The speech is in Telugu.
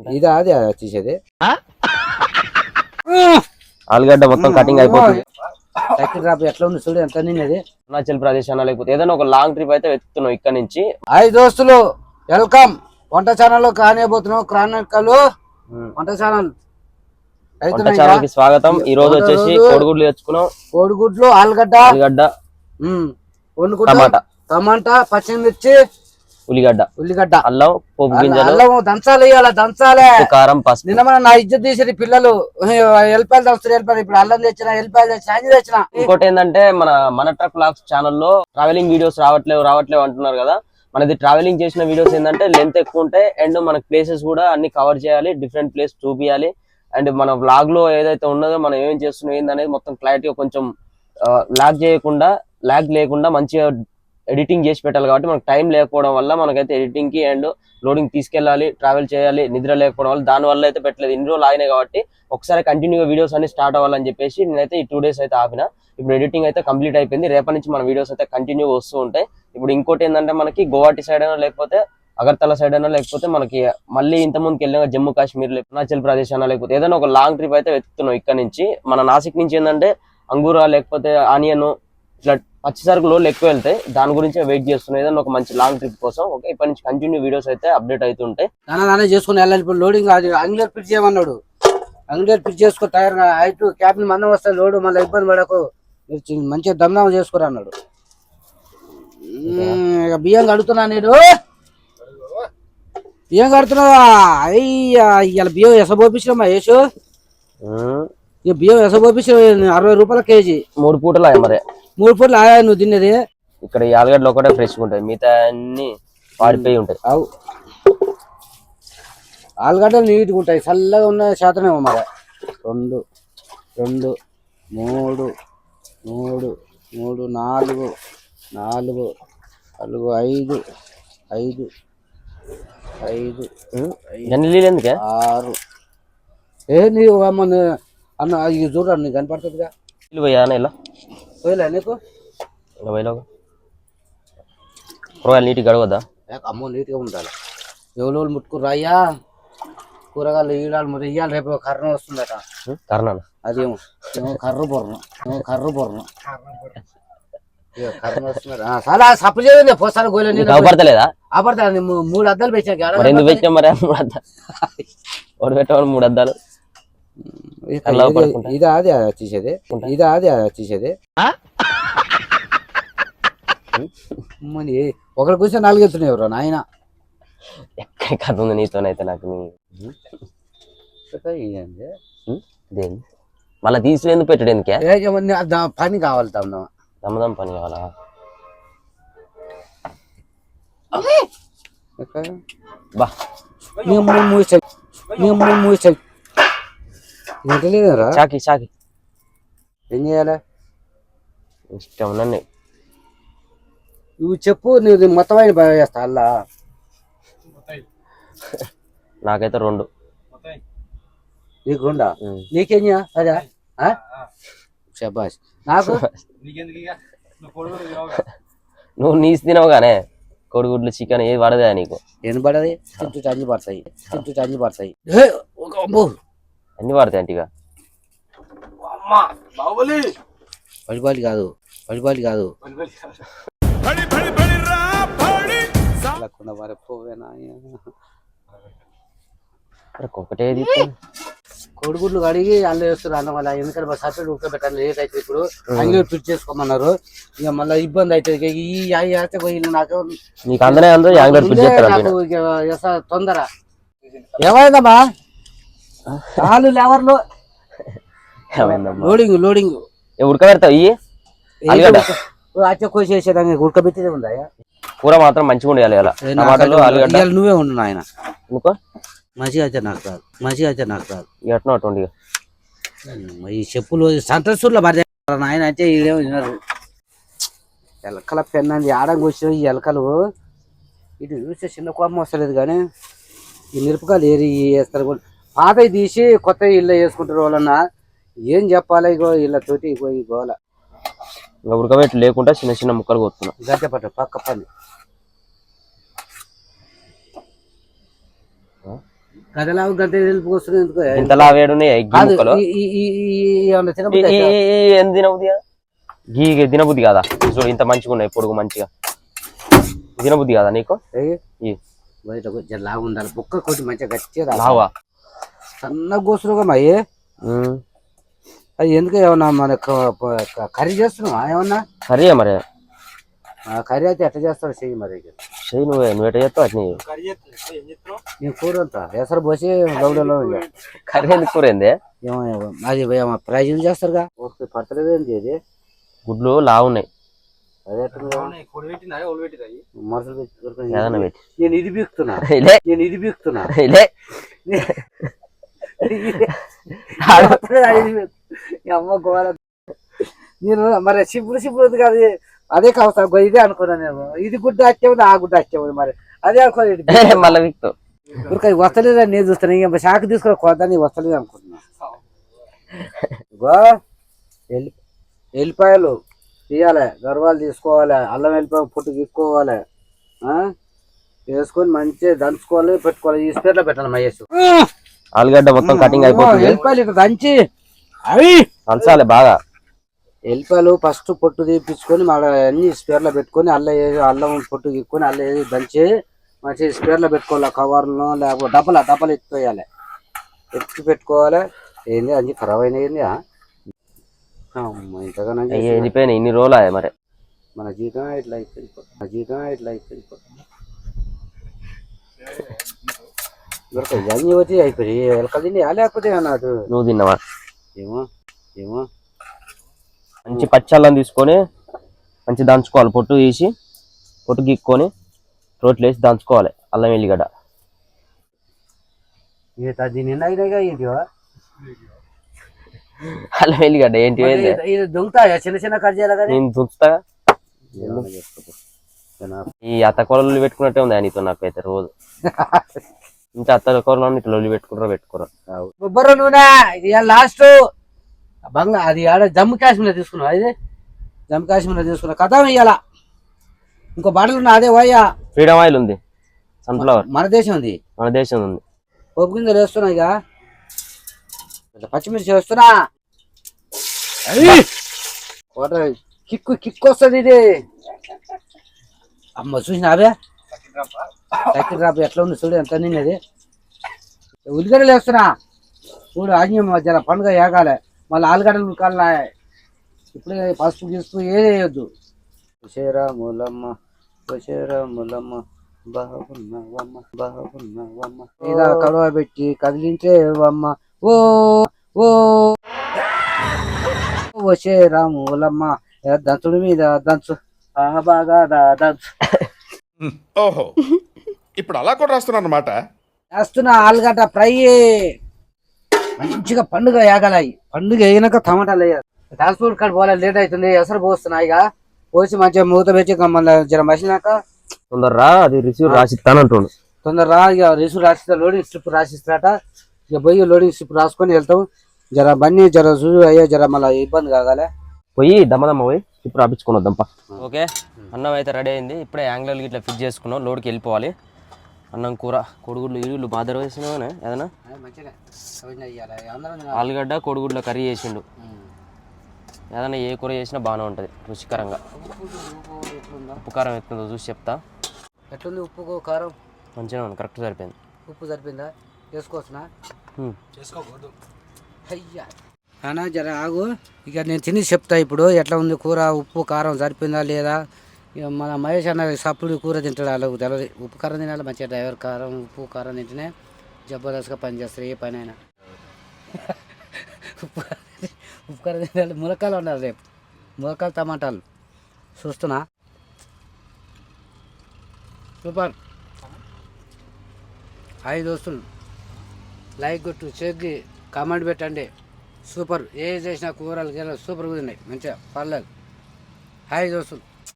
ఇదా అది తీసేది ఆలుగడ్డ మొత్తం కటింగ్ అయిపోతుంది. ఎట్లా ఉంది చూడు ఎంత నిన్నది. అరుణాచల్ ప్రదేశ్ అన్న లేకపోతే ఏదైనా ఒక లాంగ్ ట్రిప్ అయితే వెతుకుతున్నాం ఇక్కడ నుంచి. హాయ్ దోస్తులు, వెల్కమ్ వంట ఛానల్ కానిపోతున్నాం. క్రానికలు వంట ఛానల్ కి స్వాగతం. ఈ రోజు వచ్చేసి కోడిగుడ్లు తెచ్చుకున్నాం. కోడిగుడ్లు, ఆలుగడ్డ, టమాటా, పచ్చిమిర్చి, ఉల్లిగడ్డ, అల్లం, పోపు గింజలు, అల్లం దంచాలి, దంచాలే, కారం, పసుపు. నిన్న మన నా ఇజ్జత్ తీసేది పిల్లలు ఎల్లిపాయలు దంచుతారు. ఎల్లిపాయలు ఇప్పుడు అల్లం తెచ్చిన, ఎల్లిపాయలు తెచ్చిన, అన్ని తెచ్చిన. ఇంకోటి ఏంటంటే మన ట్రక్ బ్లాగ్స్ ఛానల్లో ట్రావెలింగ్ వీడియోస్ రావట్లేవు అంటున్నారు కదా. మనది ట్రావెలింగ్ చేసిన వీడియోస్ ఏంటంటే లెంత్ ఎక్కువ ఉంటాయి అండ్ మనకి ప్లేసెస్ కూడా అన్ని కవర్ చేయాలి, డిఫరెంట్ ప్లేస్ చూపించాలి. అండ్ మన వ్లాగ్ లో ఏదైతే ఉన్నదో మనం ఏం చేస్తున్నాం ఏందనేది మొత్తం క్లారిటీగా కొంచెం లాగ్ లేకుండా మంచిగా ఎడిటింగ్ చేసి పెట్టాలి. కాబట్టి మనకు టైం లేకపోవడం వల్ల మనకైతే ఎడిటింగ్ కి అండ్ లోడింగ్ తీసుకెళ్ళాలి, ట్రావెల్ చేయాలి, నిద్ర లేకపోవడం వల్ల దాని వల్ల అయితే పెట్టలేదు. ఇన్ని రోజులు ఆగినాయి కాబట్టి ఒకసారి కంటిన్యూగా వీడియోస్ అన్ని స్టార్ట్ అవ్వాలని చెప్పేసి నేనైతే ఈ 2 days అయితే ఆపిన. ఇప్పుడు ఎడిటింగ్ అయితే కంప్లీట్ అయిపోయింది. రేపటి నుంచి మన వీడియోస్ అయితే కంటిన్యూగా వస్తూ ఉంటాయి. ఇప్పుడు ఇంకోటి ఏంటంటే మనకి గోవాటి సైడ్ అయినా లేకపోతే అగర్తల సైడ్ అయినా లేకపోతే మనకి మళ్ళీ ఇంత ముందుకు వెళ్ళిన జమ్మూ కాశ్మీర్, అరుణాచల్ ప్రదేశ్ అయినా లేకపోతే ఏదైనా ఒక లాంగ్ ట్రిప్ అయితే వెతుకుతున్నాం ఇక్కడ నుంచి. మన నాసిక్ నుంచి ఏంటంటే అంగూరా లేకపోతే ఆనియన్ ఇట్లా పచ్చి సరుకులు ఎక్కువ వెళ్తాయి. దాని గురించి వెయిట్ చేస్తున్నాయి ఏదైనా ఒక మంచి లాంగ్ ట్రిప్ కోసం. ఓకే, ఇప్పటి నుంచి కంటిన్యూ వీడియోస్ అయితే అప్డేట్ అవుతుంటాయి. దానే చేసుకుని వెళ్ళాలి. ఇప్పుడు లోడింగ్ అంగులర్ ఫిట్ చేయమన్నాడు. అంగులర్ ఫిట్ చేసుకో, టైర్ హైట్ క్యాబిన్ మందం వస్తే లోడు మళ్ళీ ఇబ్బంది పడకు, మంచిగా దమ్నామా చేసుకోరా అన్నాడు. బియ్యం కడుతున్నా నేను, బియ్యం కడుతున్నావా? అయ్యా ఇవాళ బియ్యం ఎసబోపించినమ్మా యేసు. ఇక బియ్యం ఎసబోపించిన 60 రూపాయల కేజీ. 3 పూటలు మరి 3 పూటలు ఆయా నువ్వు తినేది. ఇక్కడ ఈ ఆలుగడ్డలు ఒకటే ఫ్రెష్గా ఉంటాయి, మిగతా అన్ని వాడిపోయి ఉంటాయి. అవు ఆలుగడ్డలు నీట్గా ఉంటాయి, చల్లగా ఉన్న శాతమేమో మరి. 2 2 3 3 3 4 4 4 5 5 5 ఎందుకే 6. నీ అన్న ఇది చూడండి, నీకు కనపడుతుందిగా. పోయా పోయలే నీకు కూరగాయలు నీట్గా గడవద్దా? అమ్మో నీట్గా ఉండాలి. ఎవరు ముట్టుకుర్రా అయ్యా కూరగాయలు ఈడాలు మరి ఇయ్యాలి. రేపు కర్ర వస్తుందట. కర్ణ అదేమో కర్ర బొర్రం కర్ర వస్తున్నారు. చాలా సప్పు చేయండి పోసాను గోలే అవపడతలేదా? అవపడతా 3 అద్దాలు పెట్టాను. ఎందుకు పెట్టాం మరి 3 అద్దాలు? ఒకటి పెట్టామని 3 అద్దాలు. ఇదా అది తీసేది, ఇదా అది తీసేది. ఒకరి కూర్చొని 4 ఎత్తున్నాయి ఎవరు నాయన. ఎక్కడ కథ ఉంది నీతోనైతే నాకు. మళ్ళీ తీసుకుని ఎందుకు పెట్టాడు? ఎందుకే పని కావాలి, దమ్మదం పని కావాలా? బా చాకి చాకి ఏం చేయాలి? ఇష్టం నన్ను నువ్వు చెప్పు. నువ్వు మొత్తం అయిన చేస్తా అల్లా. నాకైతే 2. నీకు 2? నీకేం అదా? శబాష్. నాకు నువ్వు నీసి తినవుగానే కోడిగుడ్లు, చికెన్ ఏది పడదా నీకు? ఏం పడది? తింటుంటే అన్ని పడతాయి, అన్ని పడతాయి అంటిగా. పడిపాలి కాదు, పడిపాలి కాదు. ఒకటే కోడిగుడ్లు కడిగి అల్లు వేస్తారు అన్న వల్ల. ఎందుకంటే సపరేట్ ఉడకబెట్టాలి, లేట్ అయితే. ఇప్పుడు అంగిలో ఫిట్ చేసుకోమన్నారు, ఇక మళ్ళీ ఇబ్బంది అవుతుంది. తొందర ఏమైందమ్మా? చాలు లేవర్లు లోడింగ్ ఉడకబెడతావు. అచ్చ కోసేసేదాన్ని ఉడకబెట్టేదే ఉందా? కూర మాత్రం మంచిగా ఉండాలి. నువ్వే ఉండు ఆయన. మంచిగా అయితే నాకు రాదు, మంచిగా అయితే నాకు రాదు. ఎట్నో అటువంటిగా ఈ చెప్పులు సంతసూర్లో మరి ఆయన అంటే వీళ్ళేమో వినరు. ఎలకల పెన్నది ఆడంగా వచ్చి ఈ ఎలకలు ఇటు చూస్తే చిన్న కోపం వస్తలేదు. కానీ ఈ మిరపకాయలు ఏరి వేస్తారు. పాతవి తీసి కొత్త ఇళ్ళ వేసుకుంటారు వాళ్ళన్నా. ఏం చెప్పాలి? ఇగో వీళ్ళతోటి ఇగో ఈ గోల. ఉడకబెట్టి లేకుండా చిన్న చిన్న ముక్కలు కొడుతున్నా. గంట పట్టు పక్క పని గదలావు గంట వెళ్ళిపోతుంది ఎందుకు ఇంతలా వేడున్నాయి కాదు, ముక్కలు ఏమన్నా తినబుద్ధి ఈ- అయితే? ఈ- ఈ ఏం తినబుద్ధి కదా గీ తినబుద్ధి కాదా చూడు ఇంత మంచిగా ఉన్నాయి పొడుగు మంచిగా తినబుద్ధి కాదా నీకు ఏయ్, ఈ బయట కొంచెం లావు ఉండాలి బుక్క కొంచెం మంచిగా గట్టిగా రావాలి. లావా సన్న గోసులుగా అయ్యి అది ఎందుకు ఏమన్నా మన కర్రీ చేస్తున్నావా ఏమన్నా? సరే మరి కర్రీ అయితే ఎట్లా చేస్తావు చెయ్యి మరి. చెయ్యి నువ్వు ఎట్ట చేస్తావు అట్ని నేను కూర అంతా ఎసరు పోసి గౌడలో కర్రీ ఎందుకు కూర ఏంది ఏమో అది ప్రైజులు చేస్తారుగా ఓకే పడతలేదు ఏంటి అది గుడ్లు లావున్నాయి అదే మనుషులు ఏదన్నా పెట్టి నేను ఇది బీక్తున్నా లే నేను ఇది బీక్తున్నా లే అమ్మ గోడ నేను మరి సిప్పుడు కాదు అదే కావస్తా ఇదే అనుకున్నా నేను ఇది గుడ్డ వచ్చేది ఆ గుడ్డ వచ్చేది మరి అదే అనుకోలేదు మళ్ళీ విక్తు వస్తలేదు అని నేను చూస్తాను ఇంకా షాక్ తీసుకుని కొద్దాన్ని వస్తలేదు అనుకుంటున్నా. ఎల్లిపాయలు తీయాలి గర్వాలు తీసుకోవాలి అల్లం వెల్లిపాయ పుట్టు తీసుకోవాలి వేసుకొని మంచిగా దంచుకోవాలి పెట్టుకోవాలి ఈ స్పీడ్ లో పెట్టాలి మహేష్. ఆలుగడ్డ మొత్తం కటింగ్ అయిపోతుంది ఎల్లిపాయలు ఇక్కడ దంచి అవి దంచాలి బాగా ఎల్లిపాయలు ఫస్ట్ పొట్టు తీపించుకొని మళ్ళీ అన్ని స్పేర్లో పెట్టుకొని అల్లం పొట్టు గీక్కొని అల్లం వేసి దంచి మంచిగా స్పేర్లో పెట్టుకోవాలి కవర్లో లేకపోతే డబ్బలు ఎత్తుకోవాలి ఎత్తి పెట్టుకోవాలి. ఏంది అన్ని ఖరాబ్ అయినాయి ఇంతగానో వెళ్ళిపోయినాయి ఇన్ని రోజులు అయ్యాయి మరి మన జీతం ఇట్లా అయిపోయింది దొరకాయి అన్ని వచ్చి అయిపోయి ఎలక తిండి లేకపోతే అన్నాడు. నువ్వు తిన్నావా ఏమో మంచి పచ్చళ్ళం తీసుకొని మంచి దంచుకోవాలి పొట్టు తీసి పొట్టు గీక్కొని రోట్లు వేసి దంచుకోవాలి అల్లం ఎల్లిగడ్డ దీని అయినాయిగా ఏంటివా అల్లం ఎల్లిగడ్డ ఏంటి దొంగతాయా చిన్న చిన్న కట్ చేయాలి కదా నేను దుంచుతాగా ఈ అత్త కూరలు పెట్టుకున్నట్టే ఉంది నీతో నాకైతే రోజు ఇంకా అత్త కూరలు ఇట్లా లొల్లి పెట్టుకోరు కొబ్బరి నూనె ఇది లాస్ట్ బంగ్లా అది ఆడ జమ్మూ కాశ్మీర్లో తీసుకున్నావు అది జమ్మూ కాశ్మీర్లో తీసుకున్నా కథ ఇయ్యాల ఇంకో బాటలు ఉన్నా అదే పోయా ఫ్రీడమ్ ఆయిల్ ఉంది సన్ఫ్లవర్ మన దేశం ఉంది పోపు గింజలు వేస్తున్నా ఇక పచ్చిమిర్చి వేస్తున్నా కిక్కు వస్తుంది ఇది అమ్మ చూసిన అవే చక్కెర డ్రాప్ ఎట్లా ఉంది చూడు ఎంత నిన్నది. ఉల్లిగడ్డలు వేస్తున్నా చూడు ఆజ్ఞం జర పండుగ ఏగాలి మళ్ళీ ఆలుగడ్డలు ఉడకాలి ఇప్పుడే పసుపు గిసుపు వేయద్దు. శ్రీరాములమ్మ బాగున్నావమ్మ ఇలా కలువ పెట్టి కదిలించేవమ్మ ఓ ఓ శ్రీరాములమ్మ దంచుడి మీద దంచు బాగా దంచు. ఓహో ఇప్పుడు అలా కూడా రాస్తున్నా అన్నమాట. వేస్తున్నా ఆలుగడ్డ ఫ్రై మంచిగా పండుగ ఏగలాయి పండుగ అయినాక టమాటాలు వేయాలి. ట్రాన్స్పోర్ట్ కార్డు పోవాలి లేట్ అవుతుంది ఎసరు పోస్తున్నా ఇక పోసి మంచిగా మూత పెట్టి మళ్ళీ జర మసినాక తొందరరా అది రిసీవ్ రాసిస్తానంటుండు తొందరరా ఇక రిసీవ్ రాసిస్తా లోడింగ్ స్లిప్ రాసిస్తాట ఇక పోయి లోడింగ్ స్లిప్ రాసుకొని వెళ్తాం. జర బండి జర చూసి అయ్యా జర మళ్ళీ ఇబ్బంది కాగాలి పోయి దమ్మదమ్మ పోయి ఇప్పుడు రాపించుకుని వద్దాంపా. ఓకే అన్నం అయితే రెడీ అయింది ఇప్పుడే యాంగిల్ ఇట్లా ఫిట్ చేసుకున్నాం లోడ్కి వెళ్ళిపోవాలి. అన్నం కూర కోడిగుడ్లు ఇరువులు బాగా వేసినావు ఏదైనా ఆలుగడ్డ కోడిగుడ్ల కర్రీ చేసిండు ఏదైనా ఏ కూర చేసినా బాగానే ఉంటుంది రుచికరంగా. ఉప్పు కారం ఎత్తుందో చూసి చెప్తా. ఎట్లుంది ఉప్పు కారం మంచిగా ఉంది కరెక్ట్ సరిపోయింది. ఉప్పు సరిపోయిందా చేసుకోవచ్చునా చేసుకోకూడదు అయ్యా అన్నా జర ఆగు ఇక నేను తిని చెప్తా ఇప్పుడు ఎట్లా ఉంది కూర ఉప్పు కారం సరిపోయిందా లేదా. ఇక మన మహేష్ అన్న సప్పుడు కూర తింటాడు వాళ్ళకు తెలియదు ఉప్పు కారం తినాలి మంచిగా డ్రైవర్ కారం ఉప్పు కారం తింటేనే జబర్దస్త్గా పనిచేస్తారు ఏ పని అయినా. ఉప్పు కారం తినాలి ములక్కాయలు ఉండాలి రేపు ములక్కాయలు టమాటాలు చూస్తున్నా సూపర్. 5 దోస్తులు లైక్ కొట్టు షేర్ కామెంట్ పెట్టండి సూపర్ ఏ చేసిన కూరలు సూపర్గా ఉన్నాయి మంచిగా పర్లేదు. 5 దోస్తులు.